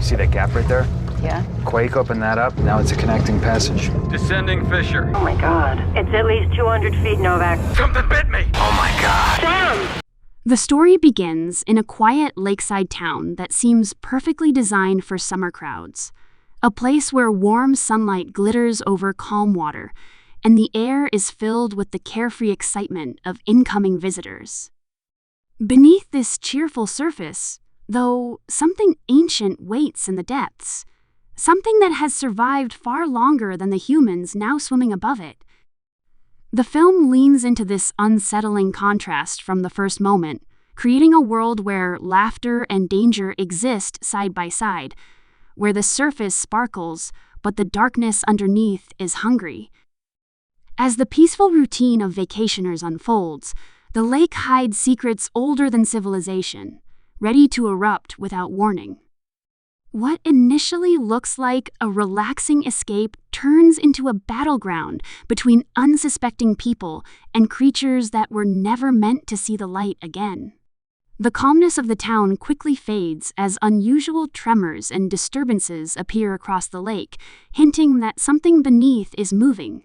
See that gap right there? Yeah. Quake opened that up. Now it's a connecting passage. Descending fissure. Oh my god. It's at least 200 feet, Novak. Something bit me! Oh my god! Sam! The story begins in a quiet lakeside town that seems perfectly designed for summer crowds. A place where warm sunlight glitters over calm water, and the air is filled with the carefree excitement of incoming visitors. Beneath this cheerful surface, though, something ancient waits in the depths, something that has survived far longer than the humans now swimming above it. The film leans into this unsettling contrast from the first moment, creating a world where laughter and danger exist side by side, where the surface sparkles, but the darkness underneath is hungry. As the peaceful routine of vacationers unfolds, the lake hides secrets older than civilization, ready to erupt without warning. What initially looks like a relaxing escape turns into a battleground between unsuspecting people and creatures that were never meant to see the light again. The calmness of the town quickly fades as unusual tremors and disturbances appear across the lake, hinting that something beneath is moving.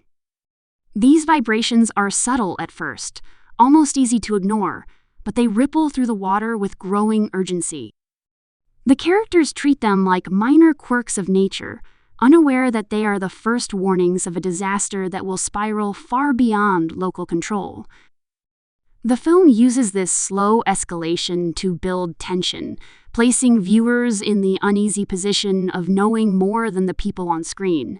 These vibrations are subtle at first, almost easy to ignore, but they ripple through the water with growing urgency. The characters treat them like minor quirks of nature, unaware that they are the first warnings of a disaster that will spiral far beyond local control. The film uses this slow escalation to build tension, placing viewers in the uneasy position of knowing more than the people on screen.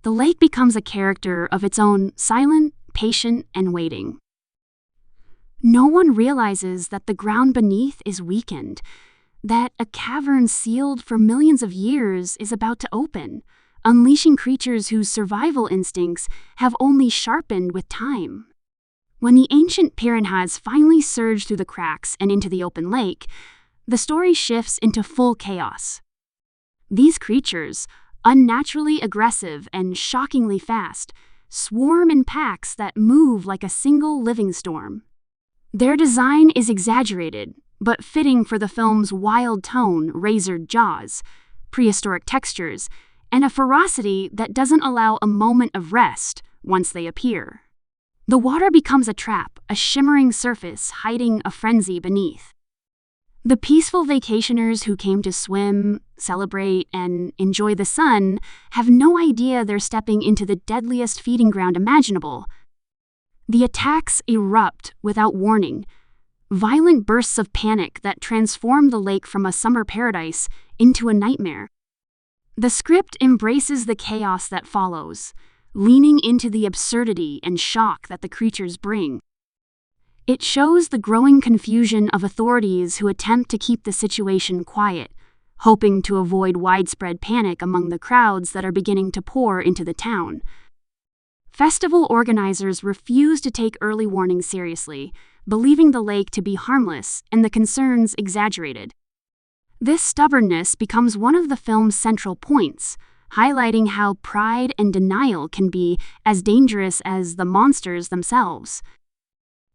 The lake becomes a character of its own, silent, patient, and waiting. No one realizes that the ground beneath is weakened, that a cavern sealed for millions of years is about to open, unleashing creatures whose survival instincts have only sharpened with time. When the ancient piranhas finally surge through the cracks and into the open lake, the story shifts into full chaos. These creatures, unnaturally aggressive and shockingly fast, swarm in packs that move like a single living storm. Their design is exaggerated, but fitting for the film's wild tone, razored jaws, prehistoric textures, and a ferocity that doesn't allow a moment of rest once they appear. The water becomes a trap, a shimmering surface hiding a frenzy beneath. The peaceful vacationers who came to swim, celebrate, and enjoy the sun have no idea they're stepping into the deadliest feeding ground imaginable. The attacks erupt without warning, violent bursts of panic that transform the lake from a summer paradise into a nightmare. The script embraces the chaos that follows, leaning into the absurdity and shock that the creatures bring. It shows the growing confusion of authorities who attempt to keep the situation quiet, hoping to avoid widespread panic among the crowds that are beginning to pour into the town. Festival organizers refuse to take early warnings seriously, believing the lake to be harmless and the concerns exaggerated. This stubbornness becomes one of the film's central points, highlighting how pride and denial can be as dangerous as the monsters themselves.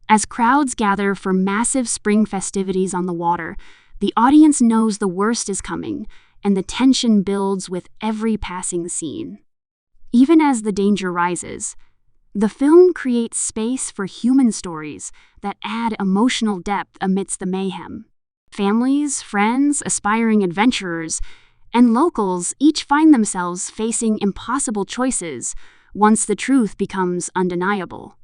As crowds gather for massive spring festivities on the water, the audience knows the worst is coming, and the tension builds with every passing scene. Even as the danger rises, the film creates space for human stories that add emotional depth amidst the mayhem. Families, friends, aspiring adventurers, and locals each find themselves facing impossible choices once the truth becomes undeniable.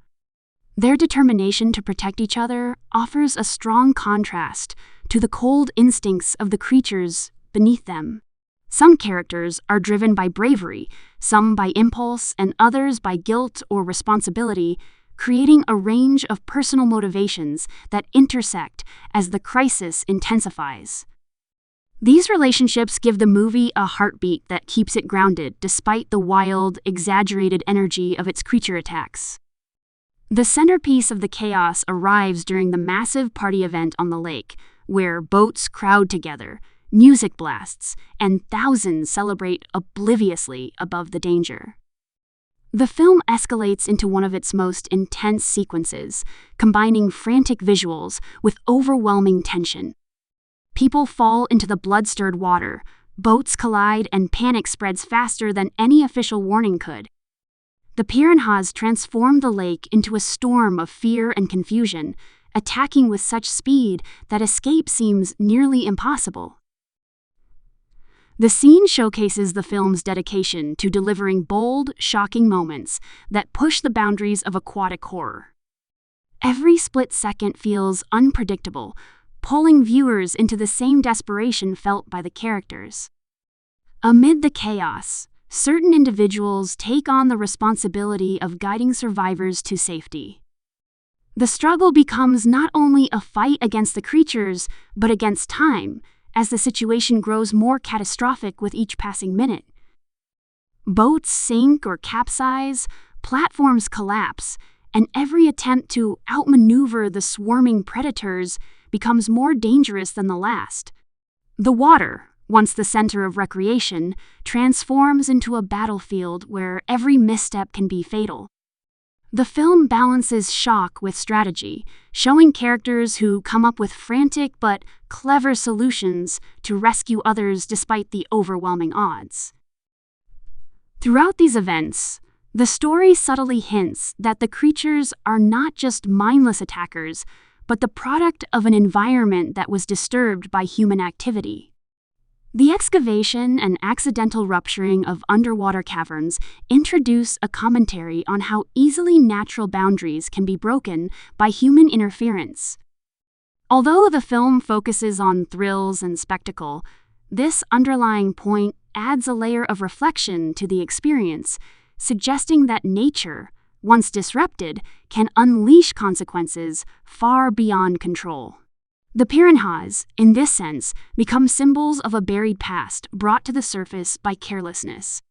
Their determination to protect each other offers a strong contrast to the cold instincts of the creatures beneath them. Some characters are driven by bravery, some by impulse, and others by guilt or responsibility, creating a range of personal motivations that intersect as the crisis intensifies. These relationships give the movie a heartbeat that keeps it grounded despite the wild, exaggerated energy of its creature attacks. The centerpiece of the chaos arrives during the massive party event on the lake, where boats crowd together, music blasts, and thousands celebrate obliviously above the danger. The film escalates into one of its most intense sequences, combining frantic visuals with overwhelming tension. People fall into the blood-stirred water, Boats collide and panic spreads faster than any official warning could. The Piranhas transform the lake into a storm of fear and confusion, attacking with such speed that escape seems nearly impossible. The scene showcases the film's dedication to delivering bold, shocking moments that push the boundaries of aquatic horror. Every split second feels unpredictable, pulling viewers into the same desperation felt by the characters. Amid the chaos, certain individuals take on the responsibility of guiding survivors to safety. The struggle becomes not only a fight against the creatures, but against time, as the situation grows more catastrophic with each passing minute. Boats sink or capsize, platforms collapse, and every attempt to outmaneuver the swarming predators becomes more dangerous than the last. The water, once the center of recreation, transforms into a battlefield where every misstep can be fatal. The film balances shock with strategy, showing characters who come up with frantic but clever solutions to rescue others despite the overwhelming odds. Throughout these events, the story subtly hints that the creatures are not just mindless attackers, but the product of an environment that was disturbed by human activity. The excavation and accidental rupturing of underwater caverns introduce a commentary on how easily natural boundaries can be broken by human interference. Although the film focuses on thrills and spectacle, this underlying point adds a layer of reflection to the experience, suggesting that nature, once disrupted, can unleash consequences far beyond control. The Piranhas, in this sense, become symbols of a buried past brought to the surface by carelessness.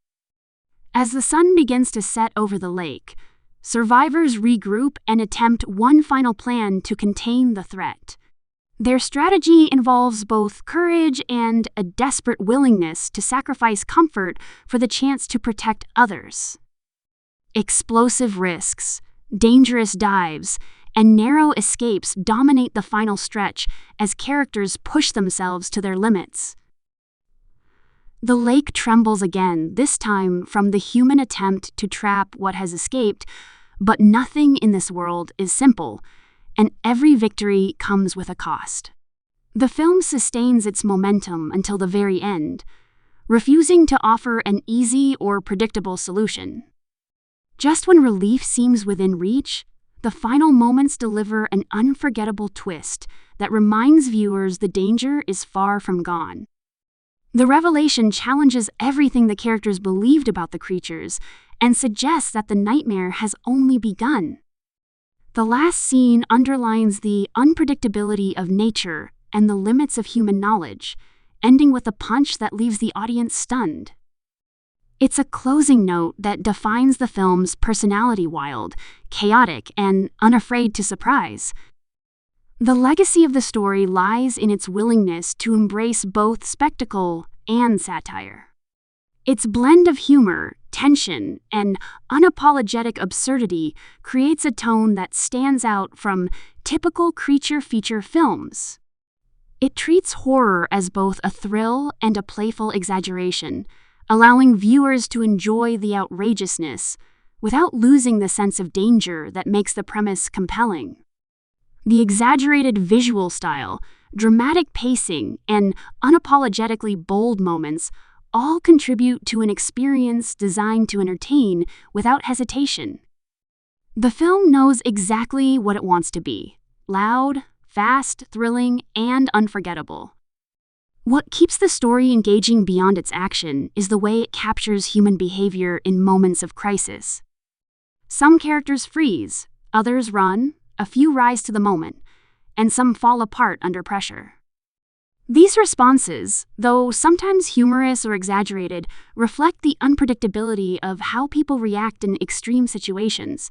As the sun begins to set over the lake, survivors regroup and attempt one final plan to contain the threat. Their strategy involves both courage and a desperate willingness to sacrifice comfort for the chance to protect others. Explosive risks, dangerous dives, and narrow escapes dominate the final stretch as characters push themselves to their limits. The lake trembles again, this time from the human attempt to trap what has escaped, but nothing in this world is simple, and every victory comes with a cost. The film sustains its momentum until the very end, refusing to offer an easy or predictable solution. Just when relief seems within reach, the final moments deliver an unforgettable twist that reminds viewers the danger is far from gone. The revelation challenges everything the characters believed about the creatures and suggests that the nightmare has only begun. The last scene underlines the unpredictability of nature and the limits of human knowledge, ending with a punch that leaves the audience stunned. It's a closing note that defines the film's personality: wild, chaotic, and unafraid to surprise. The legacy of the story lies in its willingness to embrace both spectacle and satire. Its blend of humor, tension, and unapologetic absurdity creates a tone that stands out from typical creature feature films. It treats horror as both a thrill and a playful exaggeration, allowing viewers to enjoy the outrageousness without losing the sense of danger that makes the premise compelling. The exaggerated visual style, dramatic pacing, and unapologetically bold moments all contribute to an experience designed to entertain without hesitation. The film knows exactly what it wants to be: loud, fast, thrilling, and unforgettable. What keeps the story engaging beyond its action is the way it captures human behavior in moments of crisis. Some characters freeze, others run, a few rise to the moment, and some fall apart under pressure. These responses, though sometimes humorous or exaggerated, reflect the unpredictability of how people react in extreme situations.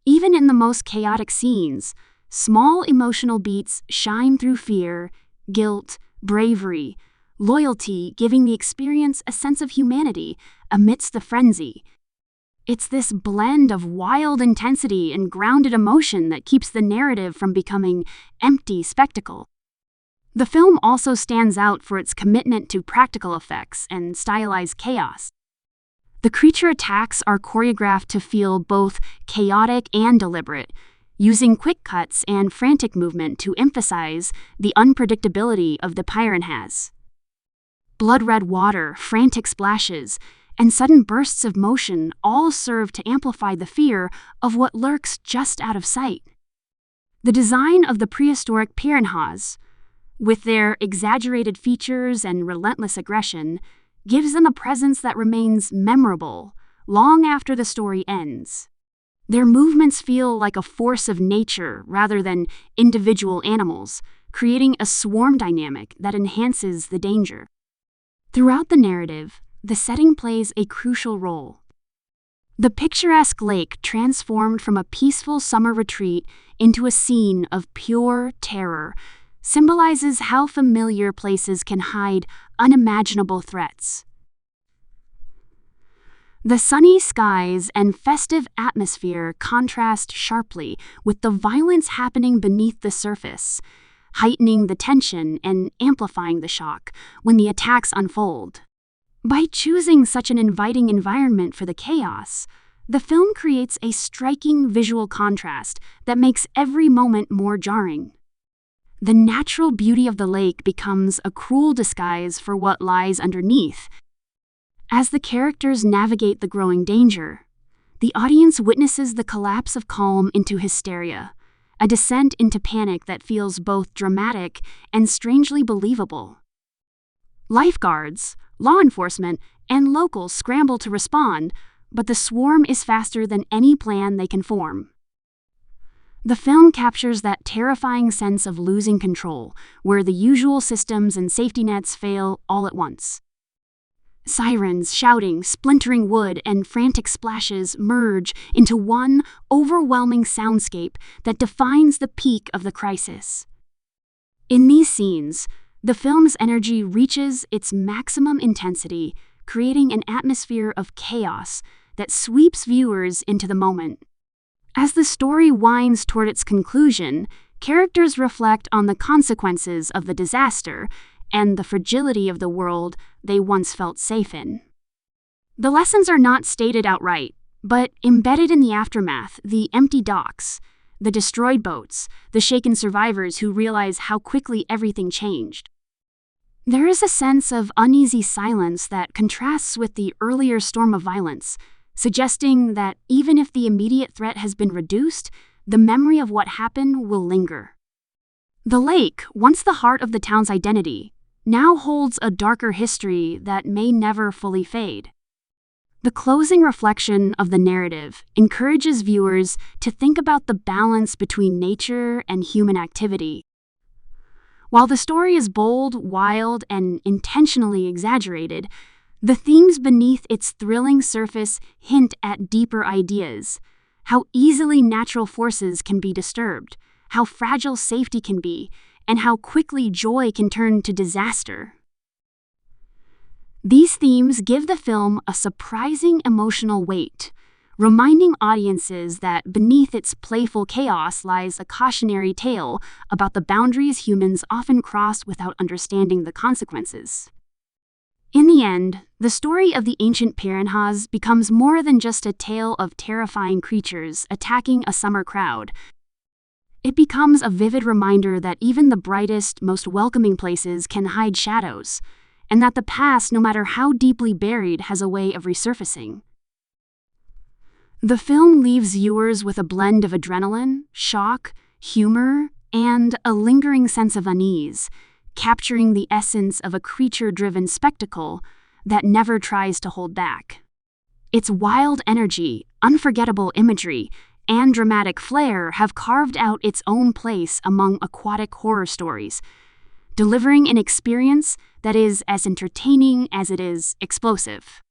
Even in the most chaotic scenes, small emotional beats shine through fear, guilt, bravery, loyalty, giving the experience a sense of humanity amidst the frenzy. It's this blend of wild intensity and grounded emotion that keeps the narrative from becoming empty spectacle. The film also stands out for its commitment to practical effects and stylized chaos. The creature attacks are choreographed to feel both chaotic and deliberate, using quick cuts and frantic movement to emphasize the unpredictability of the piranhas. Blood-red water, frantic splashes, and sudden bursts of motion all serve to amplify the fear of what lurks just out of sight. The design of the prehistoric piranhas, with their exaggerated features and relentless aggression, gives them a presence that remains memorable long after the story ends. Their movements feel like a force of nature rather than individual animals, creating a swarm dynamic that enhances the danger. Throughout the narrative, the setting plays a crucial role. The picturesque lake, transformed from a peaceful summer retreat into a scene of pure terror, symbolizes how familiar places can hide unimaginable threats. The sunny skies and festive atmosphere contrast sharply with the violence happening beneath the surface, heightening the tension and amplifying the shock when the attacks unfold. By choosing such an inviting environment for the chaos, the film creates a striking visual contrast that makes every moment more jarring. The natural beauty of the lake becomes a cruel disguise for what lies underneath. As the characters navigate the growing danger, the audience witnesses the collapse of calm into hysteria, a descent into panic that feels both dramatic and strangely believable. Lifeguards, law enforcement, and locals scramble to respond, but the swarm is faster than any plan they can form. The film captures that terrifying sense of losing control, where the usual systems and safety nets fail all at once. Sirens, shouting, splintering wood, and frantic splashes merge into one overwhelming soundscape that defines the peak of the crisis. In these scenes, the film's energy reaches its maximum intensity, creating an atmosphere of chaos that sweeps viewers into the moment. As the story winds toward its conclusion, characters reflect on the consequences of the disaster and the fragility of the world they once felt safe in. The lessons are not stated outright, but embedded in the aftermath: the empty docks, the destroyed boats, the shaken survivors who realize how quickly everything changed. There is a sense of uneasy silence that contrasts with the earlier storm of violence, suggesting that even if the immediate threat has been reduced, the memory of what happened will linger. The lake, once the heart of the town's identity, now holds a darker history that may never fully fade. The closing reflection of the narrative encourages viewers to think about the balance between nature and human activity. While the story is bold, wild, and intentionally exaggerated, the themes beneath its thrilling surface hint at deeper ideas: how easily natural forces can be disturbed, how fragile safety can be, and how quickly joy can turn to disaster. These themes give the film a surprising emotional weight, reminding audiences that beneath its playful chaos lies a cautionary tale about the boundaries humans often cross without understanding the consequences. In the end, the story of the ancient piranhas becomes more than just a tale of terrifying creatures attacking a summer crowd. It becomes a vivid reminder that even the brightest, most welcoming places can hide shadows, and that the past, no matter how deeply buried, has a way of resurfacing. The film leaves viewers with a blend of adrenaline, shock, humor, and a lingering sense of unease, capturing the essence of a creature-driven spectacle that never tries to hold back. Its wild energy, unforgettable imagery, and dramatic flair have carved out its own place among aquatic horror stories, delivering an experience that is as entertaining as it is explosive.